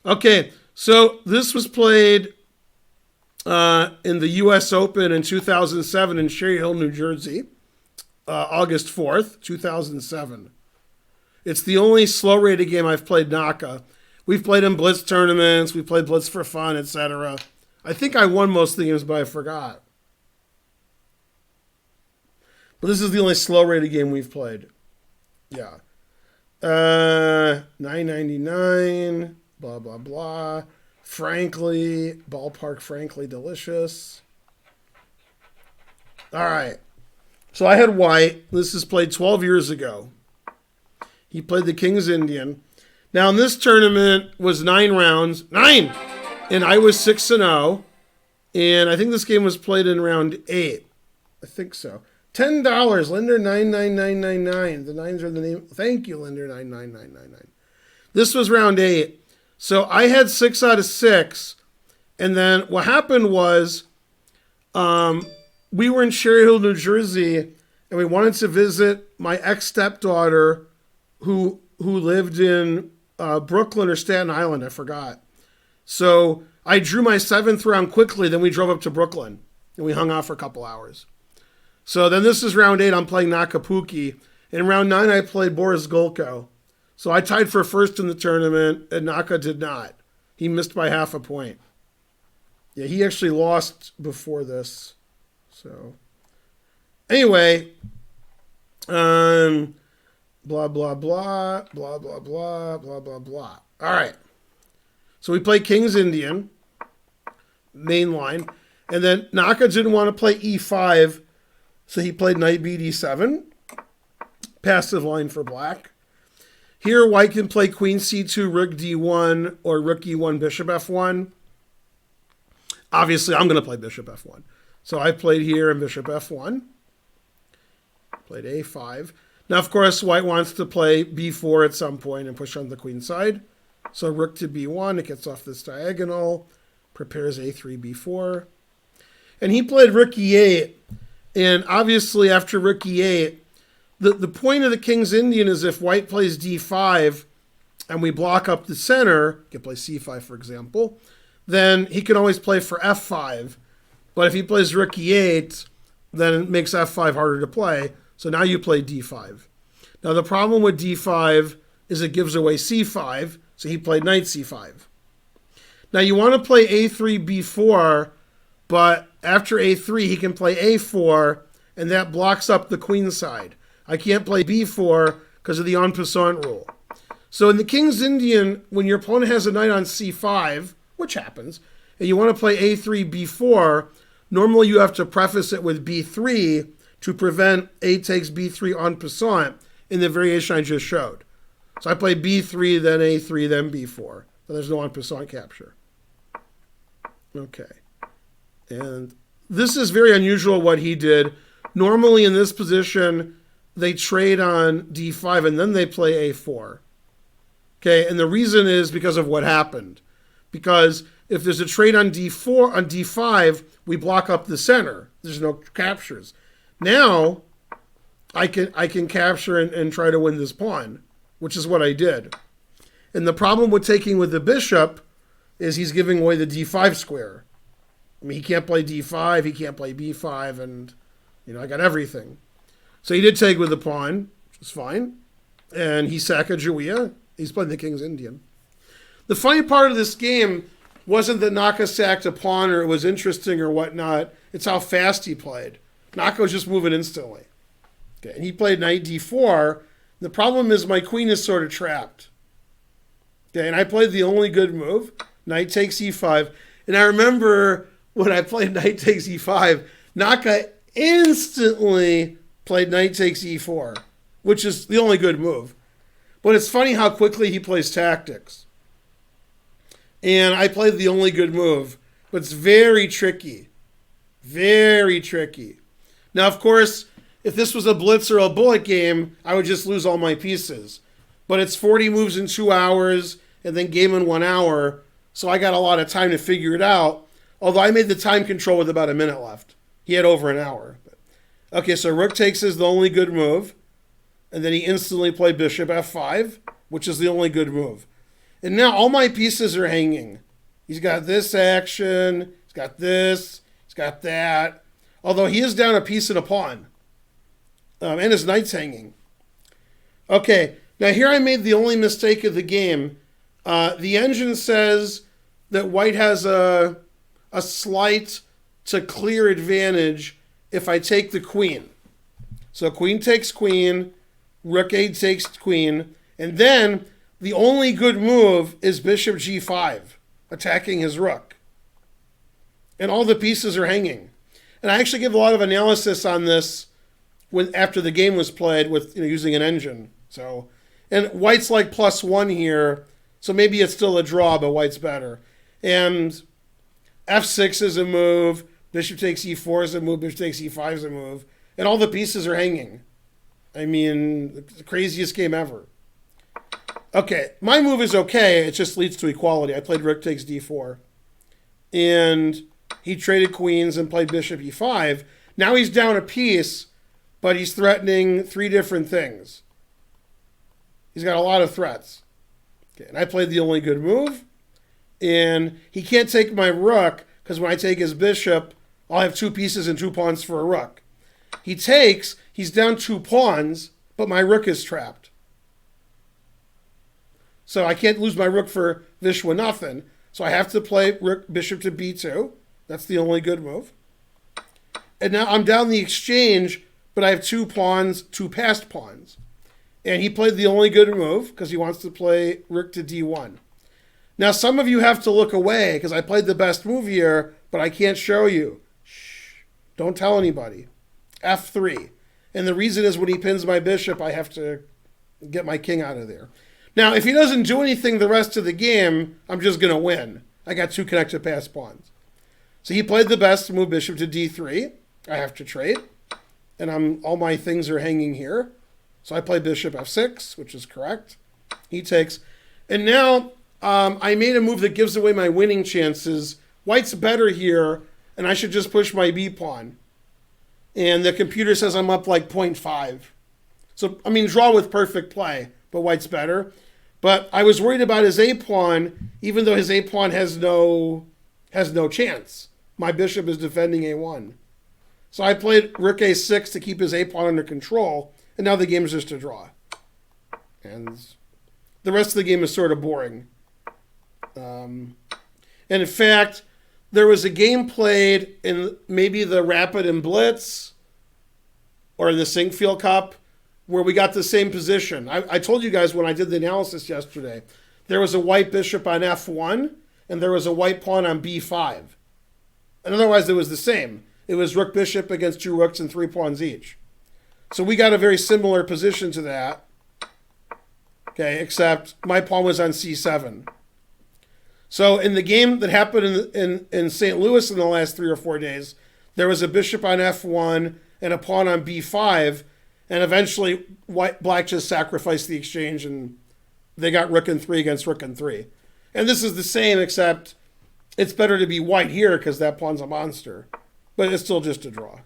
Okay, so this was played in the U.S. Open in 2007 in Cherry Hill, New Jersey, August 4th, 2007. It's the only slow-rated game I've played Naka. We've played in Blitz tournaments. We played Blitz for fun, etc. I think I won most of the games, but I forgot. But this is the only slow-rated game we've played. Yeah. $9.99, blah, blah, blah. Frankly, ballpark, frankly delicious. All right. So I had white. This is played 12 years ago. He played the King's Indian. Now, in this tournament was 9 rounds. 9! And I was 6-0. And I think this game was played in round 8. I think so. $10. Linder 99999. The 9s are the name. Thank you, Linder 99999. This was round 8. So I had 6 out of 6. And then what happened was we were in Cherry Hill, New Jersey, and we wanted to visit my ex-stepdaughter who lived in Brooklyn or Staten Island, I forgot. So I drew my 7th round quickly, then we drove up to Brooklyn, and we hung out for a couple hours. So then this is round 8, I'm playing Nakapuki. In round 9, I played Boris Golko. So I tied for first in the tournament, and Naka did not. He missed by half a point. Yeah, he actually lost before this. So anyway, blah, blah, blah, blah, blah, blah, blah, blah, blah. All right. So we played King's Indian, main line. And then Naka didn't want to play E5, so he played Knight BD7, passive line for black. Here, white can play Queen C2, Rook D1, or Rook E1, Bishop F1. Obviously, I'm going to play Bishop F1. So I played here in Bishop F1. Played A5. Now, of course, white wants to play B4 at some point and push on the queen side. So rook to B1, it gets off this diagonal, prepares A3, B4. And he played rook E8. And obviously, after rook E8, the point of the King's Indian is if white plays D5 and we block up the center, he can play C5, for example, then he can always play for F5. But if he plays rook E8, then it makes F5 harder to play. So now you play D5. Now the problem with D5 is it gives away C5, so he played knight C5. Now you want to play A3, B4, but after A3 he can play A4, and that blocks up the queen side. I can't play B4 because of the en passant rule. So in the King's Indian, when your opponent has a knight on C5, which happens, and you want to play A3, B4, normally you have to preface it with B3 to prevent A takes B3 en passant in the variation I just showed. So I play B3, then A3, then B4. So there's no en passant capture. Okay. And this is very unusual what he did. Normally in this position, they trade on D5 and then they play A4. Okay, and the reason is because of what happened. Because if there's a trade on D4, on D5, we block up the center. There's no captures. Now, I can capture and try to win this pawn, which is what I did. And the problem with taking with the bishop is he's giving away the D5 square. I mean, he can't play D5, he can't play B5, and, I got everything. So he did take with the pawn, which is fine. And he Sacagawea. He's playing the King's Indian. The funny part of this game wasn't that Naka sacked a pawn or it was interesting or whatnot. It's how fast he played. Naka was just moving instantly. Okay, and he played knight D4. The problem is my queen is sort of trapped. Okay, and I played the only good move, knight takes E5. And I remember when I played knight takes E5, Naka instantly played knight takes E4, which is the only good move. But it's funny how quickly he plays tactics. And I played the only good move, but it's very tricky. Very tricky. Now, of course, if this was a blitz or a bullet game, I would just lose all my pieces. But it's 40 moves in 2 hours and then game in 1 hour. So I got a lot of time to figure it out. Although I made the time control with about a minute left. He had over an hour. Okay, so rook takes is the only good move. And then he instantly played bishop F5, which is the only good move. And now all my pieces are hanging. He's got this action. He's got this. He's got that. Although he is down a piece and a pawn. And his knight's hanging. Okay, now here I made the only mistake of the game. The engine says that white has a slight to clear advantage if I take the queen. So queen takes queen, rook a takes queen, and then the only good move is bishop g5, attacking his rook. And all the pieces are hanging. And I actually give a lot of analysis on this after the game was played with using an engine. So, and white's like +1 here, so maybe it's still a draw, but white's better. And f6 is a move, bishop takes e4 is a move, bishop takes e5 is a move, and all the pieces are hanging. I mean, the craziest game ever. Okay, my move is okay, it just leads to equality. I played rook takes d4. And he traded queens and played bishop e5. Now he's down a piece, but he's threatening 3 different things. He's got a lot of threats. Okay, and I played the only good move. And he can't take my rook, because when I take his bishop, I'll have 2 pieces and 2 pawns for a rook. He takes, he's down 2 pawns, but my rook is trapped. So I can't lose my rook for Vishwa nothing. So I have to play rook bishop to b2. That's the only good move. And now I'm down the exchange, but I have 2 pawns, 2 passed pawns. And he played the only good move because he wants to play rook to d1. Now some of you have to look away because I played the best move here, but I can't show you. Shh. Don't tell anybody. f3. And the reason is when he pins my bishop, I have to get my king out of there. Now, if he doesn't do anything the rest of the game, I'm just going to win. I got 2 connected passed pawns. So he played the best move, bishop to d3. I have to trade. And all my things are hanging here. So I play bishop f6, which is correct. He takes. And now I made a move that gives away my winning chances. White's better here, and I should just push my b pawn. And the computer says I'm up like 0.5. So, I mean, draw with perfect play, but white's better. But I was worried about his a pawn, even though his a pawn has no chance. My bishop is defending a1. So I played rook a6 to keep his a pawn under control, and now the game is just a draw. And the rest of the game is sort of boring. And in fact, there was a game played in maybe the Rapid and Blitz or the Sinkfield Cup where we got the same position. I told you guys when I did the analysis yesterday, there was a white bishop on f1 and there was a white pawn on b5. And otherwise it was the same. It was rook bishop against 2 rooks and 3 pawns each. So we got a very similar position to that. Okay, except my pawn was on c7. So in the game that happened in St. Louis in the last 3 or 4 days, there was a bishop on f1 and a pawn on b5, and eventually black just sacrificed the exchange and they got rook and 3 against rook and 3. And this is the same, except it's better to be white here because that pawn's a monster. But it's still just a draw.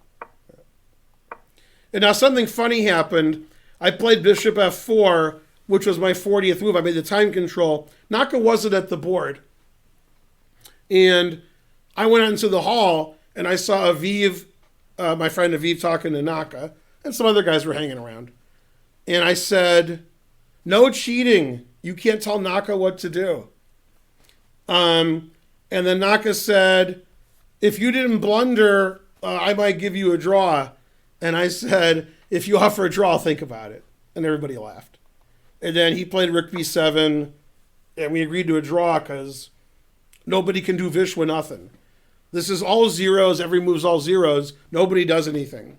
And now something funny happened. I played bishop f4, which was my 40th move. I made the time control. Naka wasn't at the board. And I went out into the hall and I saw Aviv, my friend Aviv, talking to Naka, and some other guys were hanging around. And I said, no cheating. You can't tell Naka what to do. And then Naka said, if you didn't blunder, I might give you a draw. And I said, if you offer a draw, I'll think about it. And everybody laughed. And then he played rook b7, and we agreed to a draw because nobody can do Vishwa nothing. This is all zeros. Every move's all zeros. Nobody does anything.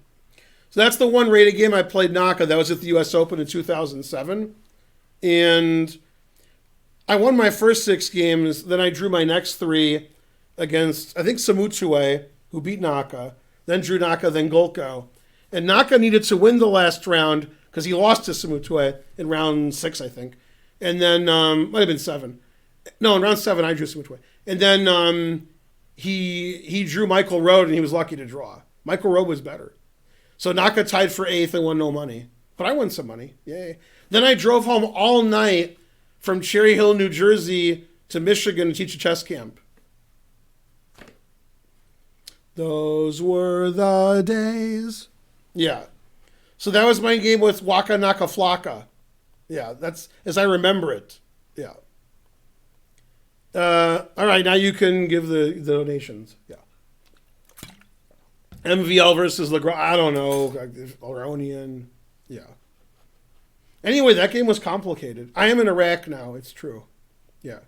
So that's the one rated game I played Naka. That was at the U.S. Open in 2007. And I won my first 6 games. Then I drew my next 3 against, I think, Samutue, who beat Naka. Then drew Naka, then Golko. And Naka needed to win the last round because he lost to Samutue in round 6, I think. And then, might have been 7. No, in round 7, I drew Samutue. And then he drew Michael Rode, and he was lucky to draw. Michael Rode was better. So Naka tied for 8th and won no money. But I won some money. Yay. Then I drove home all night from Cherry Hill, New Jersey to Michigan to teach a chess camp. Those were the days. Yeah. So that was my game with Waka Naka Flocka. Yeah, that's as I remember it. Yeah. All right, now you can give the donations. Yeah. MVL versus Legrand. I don't know. Oronian. Yeah. Anyway, that game was complicated. I am in Iraq now. It's true. Yeah.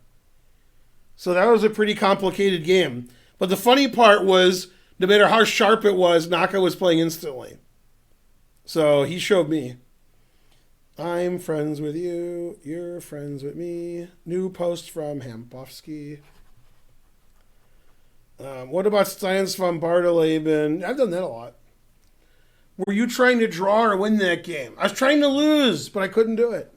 So that was a pretty complicated game. But the funny part was, no matter how sharp it was, Naka was playing instantly. So he showed me. I'm friends with you. You're friends with me. New post from Hampovsky. What about Steins von Barteleben? I've done that a lot. Were you trying to draw or win that game? I was trying to lose, but I couldn't do it.